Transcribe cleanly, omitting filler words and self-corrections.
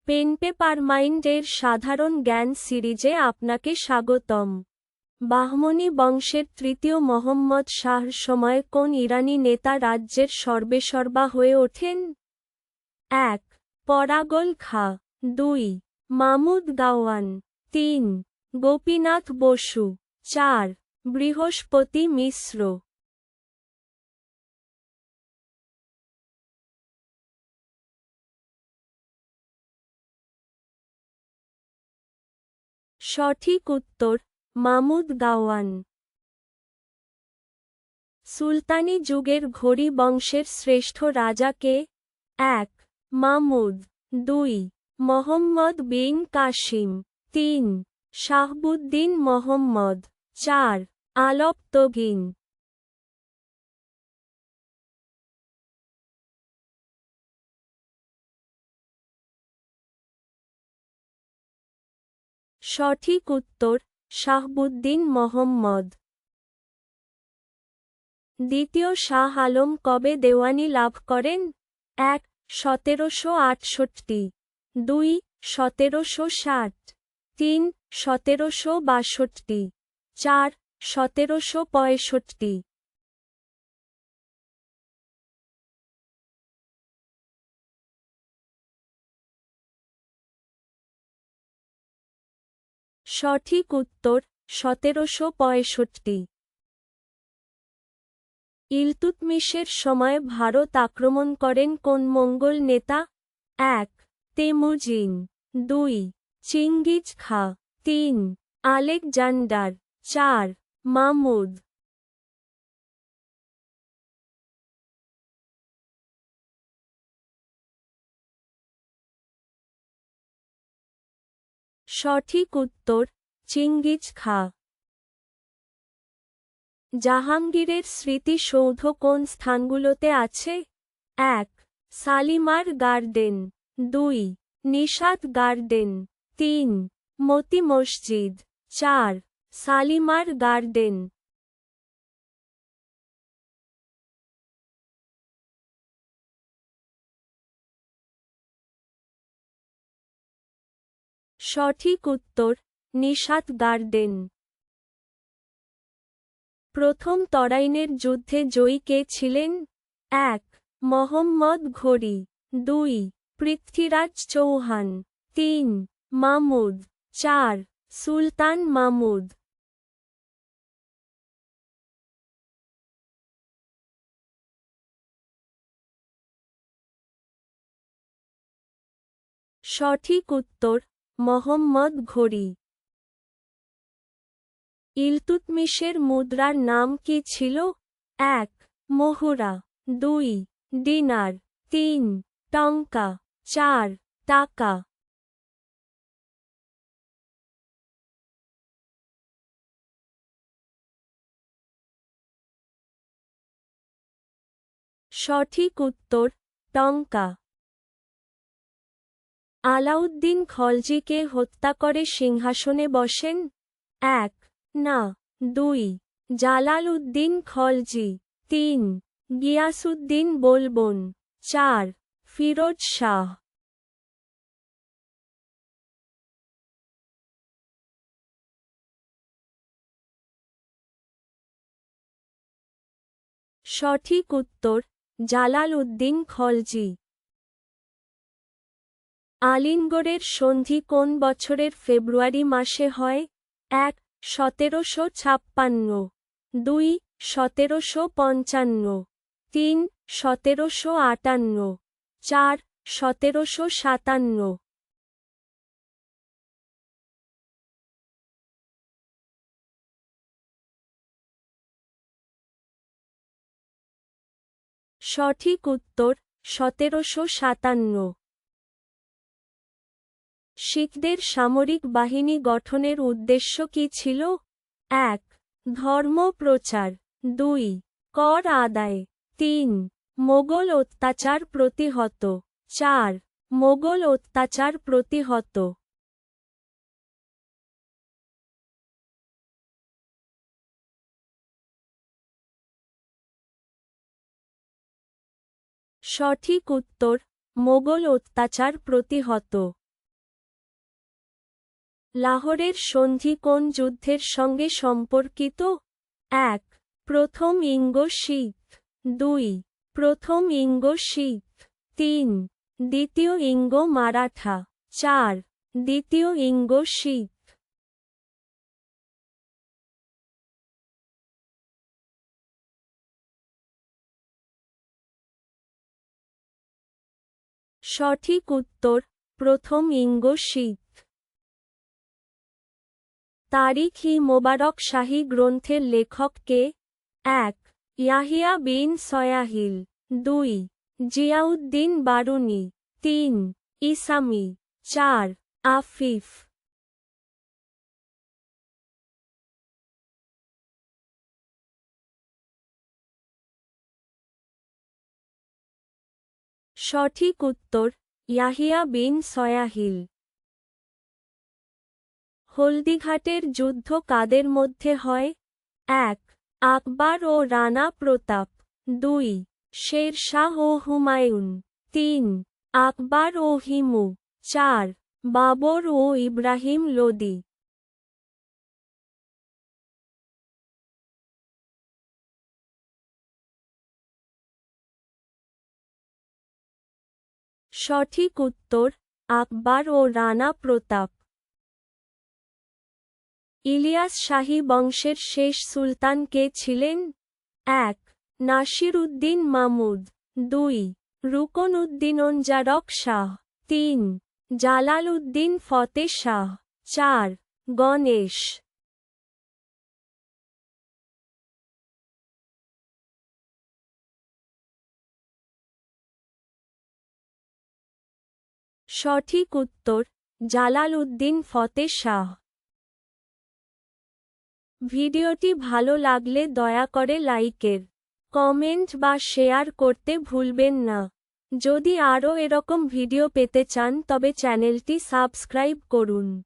Pen paper mind এর সাধারণ জ্ঞান সিরিজে আপনাকে স্বাগতম। বাহমনি বংশের তৃতীয় মোহাম্মদ শাহর সময় কোন ইরানি নেতা রাজ্যের সর্বেসর্বা হয়ে ওঠেন? ১. পরাগল খাঁ, ২. মামুদ গাওয়ান, ৩. গোপীনাথ বসু, ৪. বৃহস্পতি মিশ্র। সঠিক উত্তর মামুদ গাওয়ান। সুলতানি যুগের ঘড়ি বংশের শ্রেষ্ঠ রাজা কে? ১. মামুদ, ২. মোহাম্মদ বিন কাসিম, ৩. শাহাবুদ্দিন মোহাম্মদ, ৪. আলপতগিন। সঠিক উত্তর শাহাবুদ্দিন মোহাম্মদ। দ্বিতীয় শাহ আলম কবে দেওয়ানি লাভ করেন? ১. ১৭৬৮, ২. ১৭৬০, ৩. ১৭৬২, ৪. ১৭৬৫। সঠিক উত্তর ১৭৬৫। ইলতুৎমিশের সময় ভারত আক্রমণ করেন কোন মঙ্গোল নেতা? ১. Temujin, ২. Chingiz Khan, ৩. Alexander, ৪. Mahmud. সঠিক উত্তর চিঙ্গিজ খাঁ। জাহাঙ্গীরের স্মৃতিসৌধ কোন স্থানগুলোতে আছে? ১. শালিমার গার্ডেন, ২. নিশাত গার্ডেন, ৩. মতি মসজিদ, ৪. শালিমার গার্ডেন। সঠিক উত্তর নিশাত গার্ডেন। প্রথম তরাইনের যুদ্ধে জয়ী কে ছিলেন? ১. মোহাম্মদ ঘোরি, ২. পৃথ্বীরাজ চৌহান, ৩. মামুদ, ৪. সুলতান মামুদ। সঠিক উত্তর মোহাম্মদ ঘোরি। ইলতুৎমিশের মুদ্রার নাম কি ছিল? ১. মুহুরা, ২. দিনার, ৩. টঙ্কা, ৪. টাকা। সঠিক উত্তর টঙ্কা। আলাউদ্দিন খলজিকে হত্যা করে সিংহাসনে বসেন? ১. না, ২. জালাল উদ্দিন খলজি, ৩. গিয়াসউদ্দিন বোলবন, ৪. ফিরোজ শাহ। সঠিক উত্তর জালাল উদ্দিন খলজি। আলিনগড়ের সন্ধি কোন বছরের ফেব্রুয়ারি মাসে হয়? ১. ১৭৫৬, ২. ১৭৫৫, ৩. ১৭৫৮, ৪. ১৭৫৭। সঠিক উত্তর ১৭৫৭। শিখদের সামরিক বাহিনী গঠনের উদ্দেশ্য কি ছিল? ১. ধর্ম প্রচার, ২. কর আদায়, ৩. মোগল অত্যাচার প্রতিহত, ৪. মোগল অত্যাচার প্রতিহত। সঠিক উত্তর মোগল অত্যাচার প্রতিহত। লাহোরের সন্ধি কোন যুদ্ধের সঙ্গে সম্পর্কিত? ১. প্রথম ইঙ্গ-শিখ। ২. প্রথম ইঙ্গ-শিখ। ৩. দ্বিতীয় ইঙ্গ-মারাঠা। ৪. দ্বিতীয় ইঙ্গ-শিখ। সঠিক উত্তর প্রথম ইঙ্গ-শিখ। তারিখ-ই-মোবারক শাহী গ্রন্থের লেখক কে? ১. ইয়াহিয়া বিন সয়াহিল। ২. জিয়াউদ্দিন বারুনি। ৩. ইসামি। ৪. আফিফ। সঠিক উত্তর ইয়াহিয়া বিন সয়াহিল। হলদিঘাটের যুদ্ধ কাদের মধ্যে হয়? ১. আকবর ও রানা প্রতাপ। ২. শের শাহ ও হুমায়ুন। ৩. আকবর ও হিমু। ৪. বাবর ও ইব্রাহিম লোদি। সঠিক উত্তর আকবর ও রানা প্রতাপ। ইলিয়াস শাহী বংশের শেষ সুলতান কে ছিলেন? ১. নাসির উদ্দিন মামুদ। ২. রুকন উদ্দিনজারক শাহ। ৩. জালাল উদ্দিন ফতে শাহ। ৪. গণেশ। সঠিক উত্তর জালাল উদ্দিন ফতে শাহ। ভিডিওটি ভালো লাগলে দয়া করে লাইকের, কমেন্ট বা শেয়ার করতে ভুলবেন না। যদি আরও এরকম ভিডিও পেতে চান তবে চ্যানেলটি সাবস্ক্রাইব করুন।